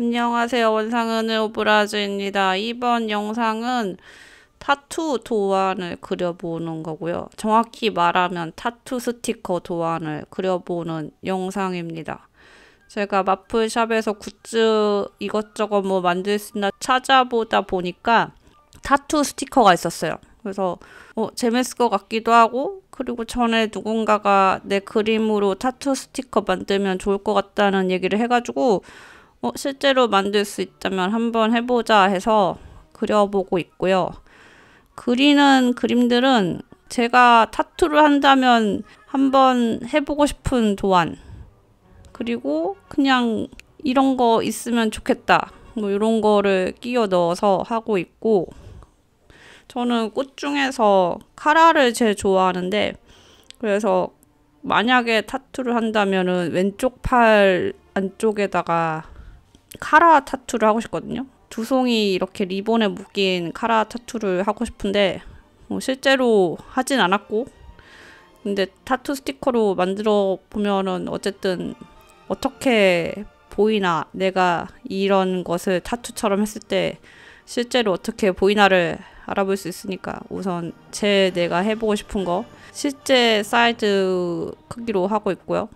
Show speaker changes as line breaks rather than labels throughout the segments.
안녕하세요. 원상은의 오브라즈입니다. 이번 영상은 타투 도안을 그려보는 거고요. 정확히 말하면 타투 스티커 도안을 그려보는 영상입니다. 제가 마플샵에서 굿즈 이것저것 뭐 만들 수 있나 찾아보다 보니까 타투 스티커가 있었어요. 그래서 재밌을 것 같기도 하고, 그리고 전에 누군가가 내 그림으로 타투 스티커 만들면 좋을 것 같다는 얘기를 해가지고 실제로 만들 수 있다면 한번 해보자 해서 그려보고 있고요. 그리는 그림들은 제가 타투를 한다면 한번 해보고 싶은 도안, 그리고 그냥 이런 거 있으면 좋겠다, 뭐 이런 거를 끼워 넣어서 하고 있고, 저는 꽃 중에서 카라를 제일 좋아하는데, 그래서 만약에 타투를 한다면은 왼쪽 팔 안쪽에다가 카라 타투를 하고 싶거든요. 두 송이 이렇게 리본에 묶인 카라 타투를 하고 싶은데 실제로 하진 않았고, 근데 타투 스티커로 만들어 보면은 어쨌든 어떻게 보이나, 내가 이런 것을 타투처럼 했을 때 실제로 어떻게 보이나를 알아볼 수 있으니까 우선 내가 해보고 싶은 거 실제 사이즈 크기로 하고 있고요.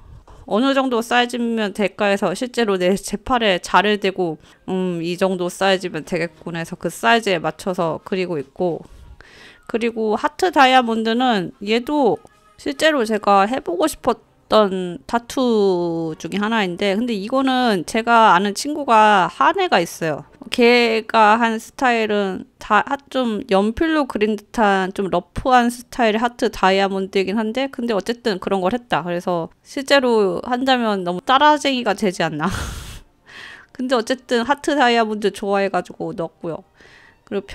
어느 정도 사이즈면 될까 해서 실제로 제 팔에 자를 대고 이 정도 사이즈면 되겠구나 해서 그 사이즈에 맞춰서 그리고 있고, 그리고 하트 다이아몬드는 얘도 실제로 제가 해보고 싶었던 타투 중에 하나인데, 근데 이거는 제가 아는 친구가 한 애가 있어요. 걔가 한 스타일은 다 좀 연필로 그린 듯한 좀 러프한 스타일의 하트 다이아몬드이긴 한데, 근데 어쨌든 그런 걸 했다. 그래서 실제로 한다면 너무 따라쟁이가 되지 않나. 근데 어쨌든 하트 다이아몬드 좋아해가지고 넣었고요. 그리고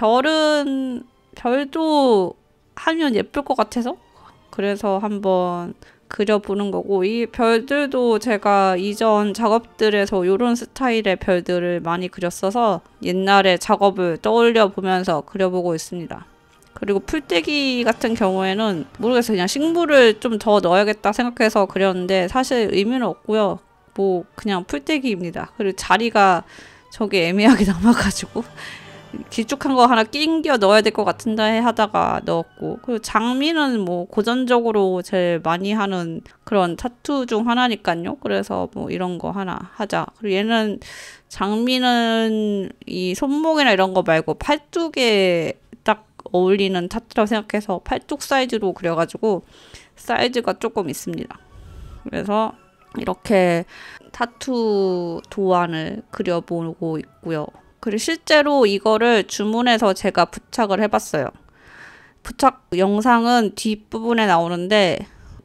별도 하면 예쁠 것 같아서 그래서 한번 그려보는 거고, 이 별들도 제가 이전 작업들에서 이런 스타일의 별들을 많이 그렸어서 옛날의 작업을 떠올려 보면서 그려보고 있습니다. 그리고 풀떼기 같은 경우에는 모르겠어요. 그냥 식물을 좀 더 넣어야겠다 생각해서 그렸는데 사실 의미는 없고요. 뭐 그냥 풀떼기입니다. 그리고 자리가 저게 애매하게 남아가지고 길쭉한 거 하나 낑겨 넣어야 될 것 같은데 하다가 넣었고, 그리고 장미는 뭐 고전적으로 제일 많이 하는 그런 타투 중 하나니까요. 그래서 뭐 이런 거 하나 하자. 그리고 얘는 장미는 이 손목이나 이런 거 말고 팔뚝에 딱 어울리는 타투라고 생각해서 팔뚝 사이즈로 그려가지고 사이즈가 조금 있습니다. 그래서 이렇게 타투 도안을 그려보고 있고요. 그리고 실제로 이거를 주문해서 제가 부착을 해봤어요. 부착 영상은 뒷부분에 나오는데,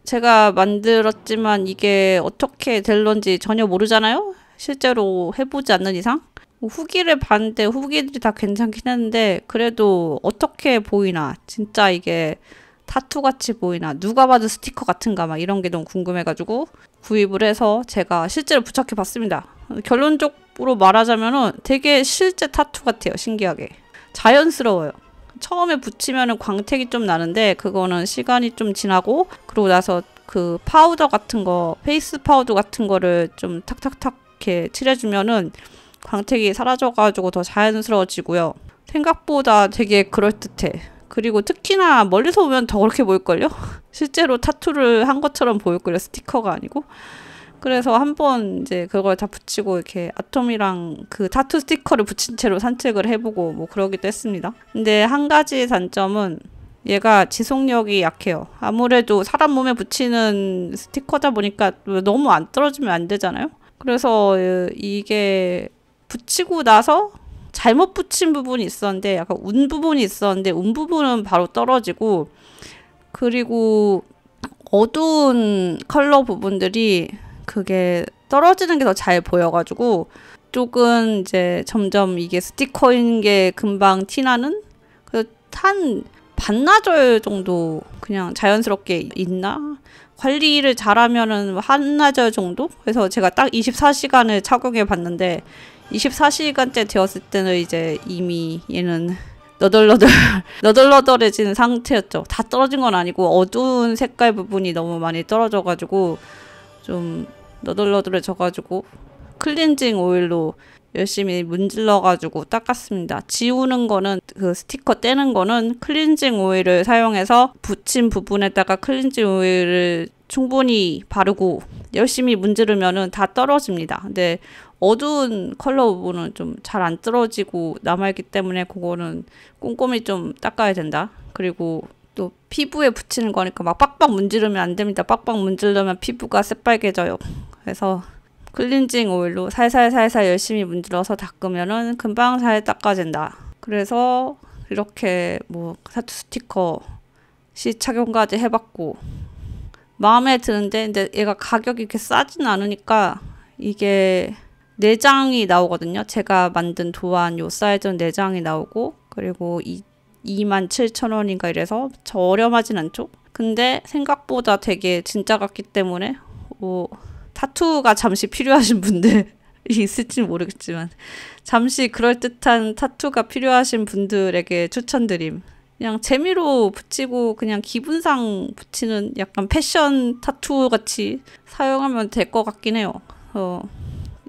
제가 만들었지만 이게 어떻게 될런지 전혀 모르잖아요? 실제로 해보지 않는 이상? 후기를 봤는데 후기들이 다 괜찮긴 했는데, 그래도 어떻게 보이나, 진짜 이게 타투같이 보이나, 누가 봐도 스티커 같은가, 막 이런 게 너무 궁금해가지고 구입을 해서 제가 실제로 부착해 봤습니다. 결론적으로 말하자면은 되게 실제 타투 같아요. 신기하게 자연스러워요. 처음에 붙이면은 광택이 좀 나는데, 그거는 시간이 좀 지나고 그러고 나서 그 파우더 같은 거, 페이스 파우더 같은 거를 좀 탁탁탁 이렇게 칠해주면은 광택이 사라져가지고 더 자연스러워지고요. 생각보다 되게 그럴듯해. 그리고 특히나 멀리서 보면 더 그렇게 보일걸요? 실제로 타투를 한 것처럼 보일걸요? 스티커가 아니고. 그래서 한번 이제 그걸 다 붙이고 이렇게 아톰이랑 그 타투 스티커를 붙인 채로 산책을 해보고 뭐 그러기도 했습니다. 근데 한 가지 단점은 얘가 지속력이 약해요. 아무래도 사람 몸에 붙이는 스티커다 보니까 너무 안 떨어지면 안 되잖아요. 그래서 이게 붙이고 나서 잘못 붙인 부분이 있었는데, 약간 운 부분이 있었는데 운 부분은 바로 떨어지고, 그리고 어두운 컬러 부분들이 그게 떨어지는 게 더 잘 보여가지고 쪽은 이제 점점 이게 스티커인 게 금방 티나는, 한 반나절 정도 그냥 자연스럽게 있나? 관리를 잘하면은 한나절 정도? 그래서 제가 딱 24시간을 착용해 봤는데 24시간째 되었을 때는 이제 이미 얘는 너덜너덜해진 상태였죠. 다 떨어진 건 아니고 어두운 색깔 부분이 너무 많이 떨어져가지고 좀 너덜너덜해져가지고 클렌징 오일로 열심히 문질러가지고 닦았습니다. 지우는 거는 그 스티커 떼는 거는 클렌징 오일을 사용해서 붙인 부분에다가 클렌징 오일을 충분히 바르고 열심히 문지르면은 다 떨어집니다. 근데 어두운 컬러 부분은 좀 잘 안 떨어지고 남아있기 때문에 그거는 꼼꼼히 좀 닦아야 된다. 그리고 또 피부에 붙이는 거니까 막 빡빡 문지르면 안 됩니다. 빡빡 문지르면 피부가 새빨개져요. 그래서 클렌징 오일로 살살살살 열심히 문질러서 닦으면은 금방 잘 닦아진다. 그래서 이렇게 뭐 타투 스티커 시 착용까지 해봤고 마음에 드는데 근데 얘가 가격이 이렇게 싸진 않으니까 이게 4장이 나오거든요. 제가 만든 도안 요 사이즈는 4장이 나오고 그리고 27,000원인가 이래서 저렴하진 않죠. 근데 생각보다 되게 진짜 같기 때문에 뭐 타투가 잠시 필요하신 분들이 있을지 모르겠지만 잠시 그럴듯한 타투가 필요하신 분들에게 추천드림. 그냥 재미로 붙이고 그냥 기분상 붙이는 약간 패션 타투 같이 사용하면 될 것 같긴 해요.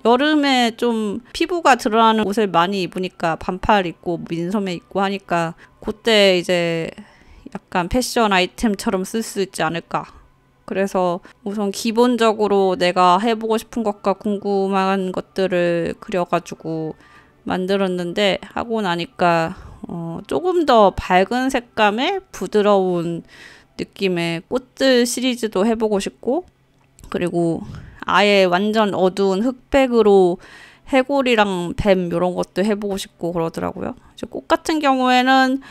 여름에 좀 피부가 드러나는 옷을 많이 입으니까 반팔 입고 민소매 입고 하니까 그때 이제 약간 패션 아이템처럼 쓸 수 있지 않을까. 그래서 우선 기본적으로 내가 해보고 싶은 것과 궁금한 것들을 그려가지고 만들었는데 하고 나니까 조금 더 밝은 색감의 부드러운 느낌의 꽃들 시리즈도 해보고 싶고 그리고 아예 완전 어두운 흑백으로 해골이랑 뱀 이런 것도 해보고 싶고 그러더라고요. 꽃 같은 경우에는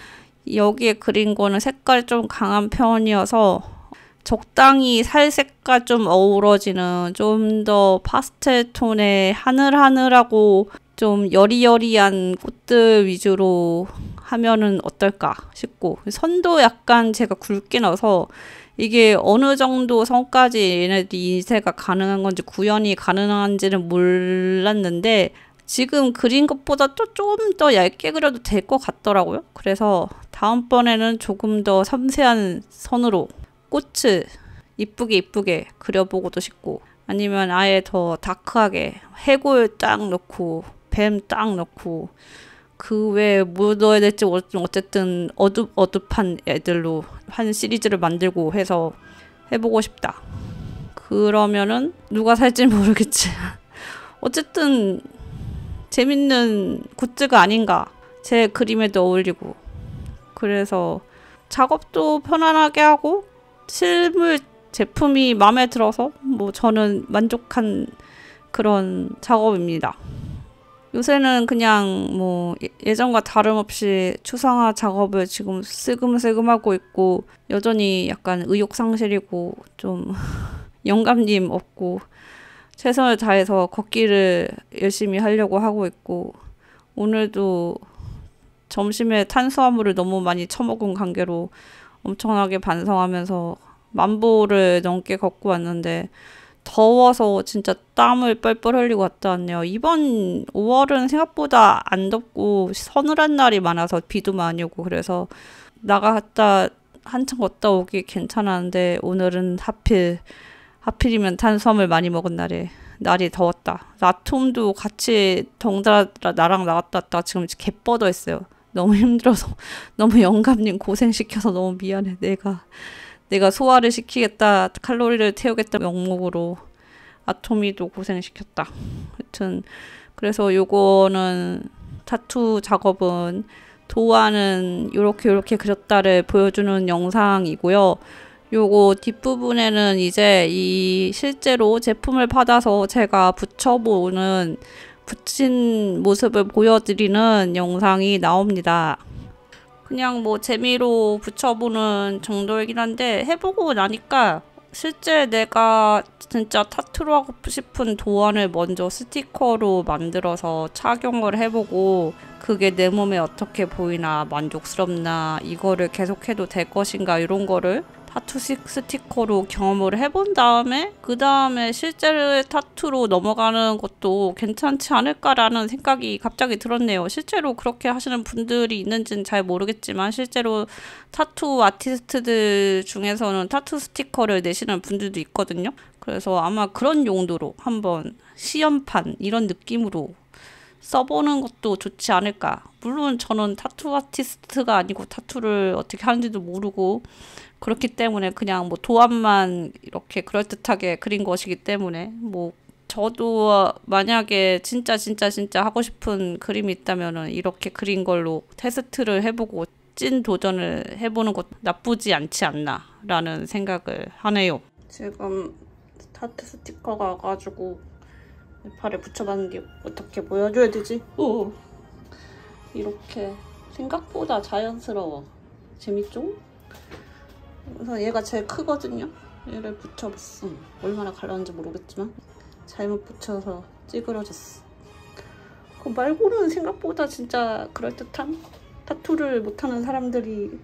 여기에 그린 거는 색깔이 좀 강한 편이어서 적당히 살색과 좀 어우러지는 좀 더 파스텔 톤의 하늘하늘하고 좀 여리여리한 꽃들 위주로 하면은 어떨까 싶고 선도 약간 제가 굵게 넣어서 이게 어느 정도 선까지 얘네들이 인쇄가 가능한 건지 구현이 가능한지는 몰랐는데 지금 그린 것보다 또 좀 더 얇게 그려도 될 것 같더라고요. 그래서 다음번에는 조금 더 섬세한 선으로 꽃을 이쁘게 그려보고도 싶고 아니면 아예 더 다크하게 해골 딱 넣고 뱀 딱 넣고 그 외에 뭐 넣어야 될지 어쨌든 어둡한 애들로 한 시리즈를 만들고 해서 해보고 싶다. 그러면은 누가 살지 모르겠지. 어쨌든 재밌는 굿즈가 아닌가. 제 그림에도 어울리고 그래서 작업도 편안하게 하고 실물 제품이 마음에 들어서 뭐 저는 만족한 그런 작업입니다. 요새는 그냥 뭐 예전과 다름없이 추상화 작업을 지금 슬금슬금 하고 있고 여전히 약간 의욕상실이고 좀 영감님 없고 최선을 다해서 걷기를 열심히 하려고 하고 있고 오늘도 점심에 탄수화물을 너무 많이 처먹은 관계로 엄청나게 반성하면서 10,000보를 넘게 걷고 왔는데 더워서 진짜 땀을 뻘뻘 흘리고 왔다 왔네요. 이번 5월은 생각보다 안 덥고 서늘한 날이 많아서 비도 많이 오고 그래서 나갔다 한참 걷다 오기 괜찮았는데 오늘은 하필이면 탄수화물 많이 먹은 날이 더웠다. 나톰도 같이 덩달아 나랑 나갔다 왔다가 지금 개 뻗어 있어요. 너무 힘들어서 너무 영감님 고생시켜서 너무 미안해. 내가 소화를 시키겠다, 칼로리를 태우겠다 명목으로 아토미도 고생시켰다. 하여튼 그래서 요거는 타투 작업은 도안은 요렇게 그렸다를 보여주는 영상이고요. 요거 뒷부분에는 이제 이 실제로 제품을 받아서 제가 붙인 모습을 보여드리는 영상이 나옵니다. 그냥 뭐 재미로 붙여보는 정도이긴 한데 해보고 나니까 실제 내가 진짜 타투로 하고 싶은 도안을 먼저 스티커로 만들어서 착용을 해보고 그게 내 몸에 어떻게 보이나 만족스럽나 이거를 계속해도 될 것인가 이런 거를 타투 스티커로 경험을 해본 다음에 그 다음에 실제로 타투로 넘어가는 것도 괜찮지 않을까라는 생각이 갑자기 들었네요. 실제로 그렇게 하시는 분들이 있는지는 잘 모르겠지만 실제로 타투 아티스트들 중에서는 타투 스티커를 내시는 분들도 있거든요. 그래서 아마 그런 용도로 한번 시험판 이런 느낌으로 써보는 것도 좋지 않을까. 물론 저는 타투 아티스트가 아니고 타투를 어떻게 하는지도 모르고 그렇기 때문에 그냥 뭐 도안만 이렇게 그럴듯하게 그린 것이기 때문에 뭐 저도 만약에 진짜 하고 싶은 그림이 있다면은 이렇게 그린 걸로 테스트를 해보고 찐 도전을 해보는 것도 나쁘지 않지 않나 라는 생각을 하네요. 지금 타투 스티커가 와가지고 팔에 붙여봤는데 어떻게 보여줘야 되지? 오, 이렇게 생각보다 자연스러워. 재밌죠? 그래서 얘가 제일 크거든요. 얘를 붙여봤어. 얼마나 갈랐는지 모르겠지만 잘못 붙여서 찌그러졌어. 그거 말고는 생각보다 진짜 그럴듯한 타투를 못하는 사람들이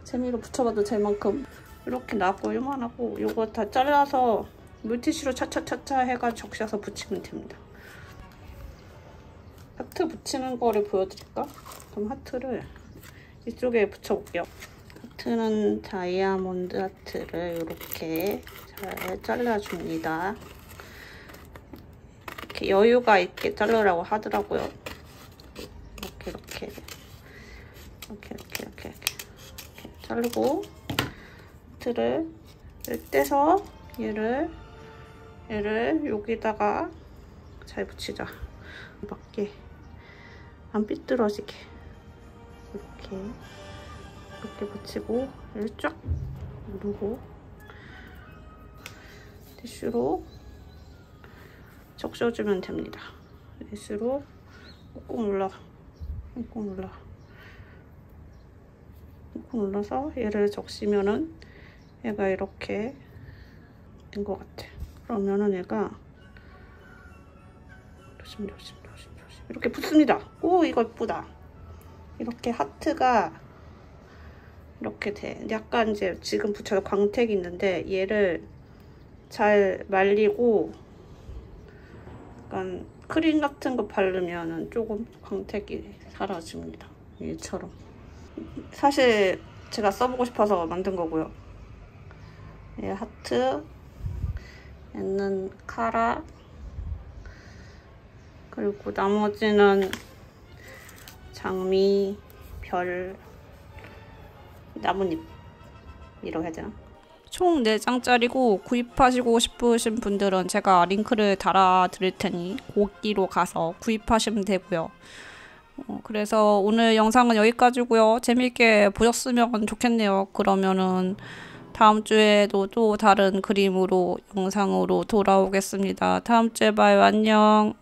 재미로 붙여봐도 될 만큼 이렇게 나고 요만하고 요거 다 잘라서 물티슈로 차차차차 해가 적셔서 붙이면 됩니다. 하트 붙이는 거를 보여드릴까? 그럼 하트를 이쪽에 붙여볼게요. 하트는 다이아몬드 하트를 이렇게 잘 잘라줍니다. 이렇게 여유가 있게 자르라고 하더라고요. 이렇게 자르고 하트를 떼서 얘를 여기다가 잘 붙이자. 맞게 안 삐뚤어지게 이렇게 붙이고 얘를 쫙 누르고 티슈로 적셔주면 됩니다. 티슈로 꾹꾹 눌러서 얘를 적시면은 얘가 이렇게 된 것 같아. 그러면은 얘가 조심 이렇게 붙습니다. 오, 이거 예쁘다. 이렇게 하트가 이렇게 돼. 약간 이제 지금 붙여서 광택이 있는데 얘를 잘 말리고 약간 크림 같은 거 바르면은 조금 광택이 사라집니다. 얘처럼. 사실 제가 써보고 싶어서 만든 거고요. 얘 하트, 얘는 카라, 그리고 나머지는 장미, 별, 나뭇잎이라고 해야 되나? 총 4장짜리고 구입하시고 싶으신 분들은 제가 링크를 달아 드릴 테니 거기로 가서 구입하시면 되고요. 그래서 오늘 영상은 여기까지고요. 재밌게 보셨으면 좋겠네요. 그러면은 다음 주에도 또 다른 그림으로 영상으로 돌아오겠습니다. 다음 주에 봐요. 안녕.